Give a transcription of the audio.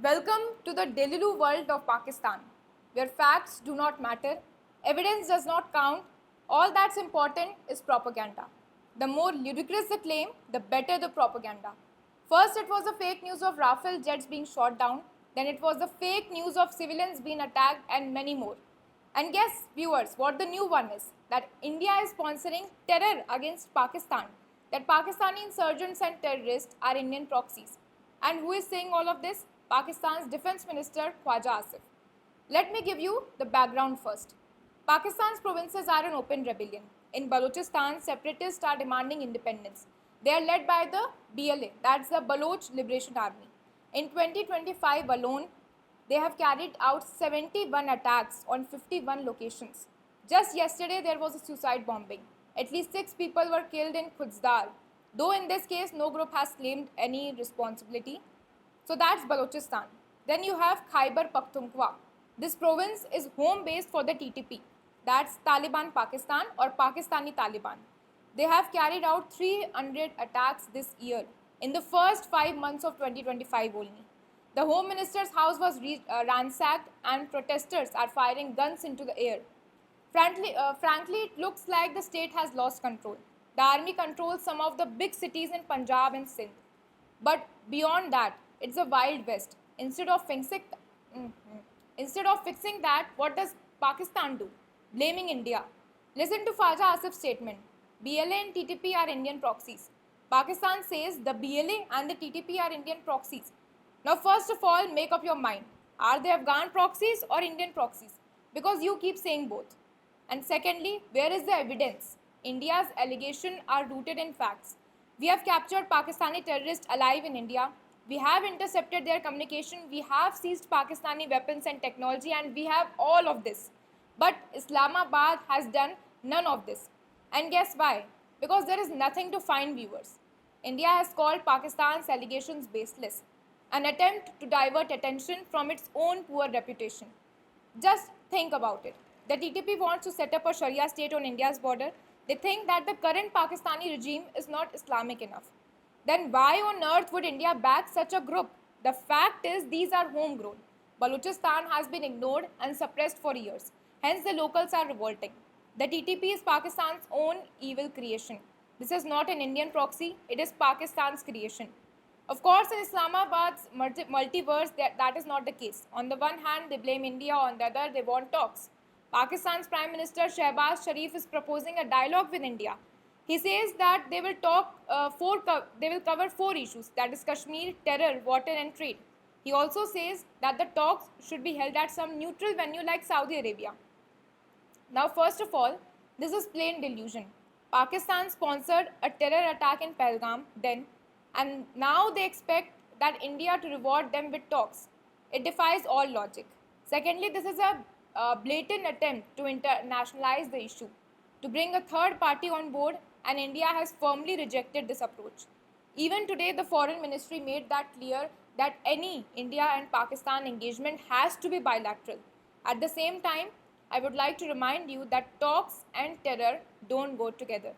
Welcome to the Delilu world of Pakistan, where facts do not matter, evidence does not count, all that's important is propaganda. The more ludicrous the claim, the better the propaganda. First, it was the fake news of Rafale jets being shot down, then it was the fake news of civilians being attacked, and many more. And guess, viewers, what the new one is? That India is sponsoring terror against Pakistan, that Pakistani insurgents and terrorists are Indian proxies. And who is saying all of this? Pakistan's Defense Minister Khwaja Asif. Let me give you the background first. Pakistan's provinces are in open rebellion. In Balochistan, separatists are demanding independence. They are led by the BLA, that's the Baloch Liberation Army. In 2025 alone, they have carried out 71 attacks on 51 locations. Just yesterday, there was a suicide bombing. At least 6 people were killed in Khuzdar. Though in this case, no group has claimed any responsibility. So that's Balochistan. Then you have Khyber Pakhtunkhwa. This province is home base for the TTP. That's Taliban Pakistan or Pakistani Taliban. They have carried out 300 attacks this year in the first 5 months of 2025 only. The Home Minister's house was ransacked and protesters are firing guns into the air. Frankly, it looks like the state has lost control. The army controls some of the big cities in Punjab and Sindh. But beyond that, it's a wild west. Instead of fixing that, what does Pakistan do? Blaming India. Listen to Khwaja Asif's statement. BLA and TTP are Indian proxies. Pakistan says the BLA and the TTP are Indian proxies. Now, first of all, make up your mind. Are they Afghan proxies or Indian proxies? Because you keep saying both. And secondly, where is the evidence? India's allegations are rooted in facts. We have captured Pakistani terrorists alive in India. We have intercepted their communication. We have seized Pakistani weapons and technology, and we have all of this. But Islamabad has done none of this. And guess why? Because there is nothing to find, viewers. India has called Pakistan's allegations baseless, an attempt to divert attention from its own poor reputation. Just think about it. The TTP wants to set up a Sharia state on India's border. They think that the current Pakistani regime is not Islamic enough. Then why on earth would India back such a group? The fact is these are homegrown. Balochistan has been ignored and suppressed for years. Hence the locals are revolting. The TTP is Pakistan's own evil creation. This is not an Indian proxy, it is Pakistan's creation. Of course, in Islamabad's multiverse, that is not the case. On the one hand, they blame India, on the other, they want talks. Pakistan's Prime Minister Shehbaz Sharif is proposing a dialogue with India. He says that they will cover 4 issues, that is Kashmir, terror, water and trade. He also says that the talks should be held at some neutral venue like Saudi Arabia. Now, first of all, this is plain delusion. Pakistan sponsored a terror attack in Pahalgam then, and now they expect that India to reward them with talks. It defies all logic. Secondly, this is a blatant attempt to internationalize the issue, to bring a third party on board, and India has firmly rejected this approach. Even today, the Foreign Ministry made that clear that any India and Pakistan engagement has to be bilateral. At the same time, I would like to remind you that talks and terror don't go together.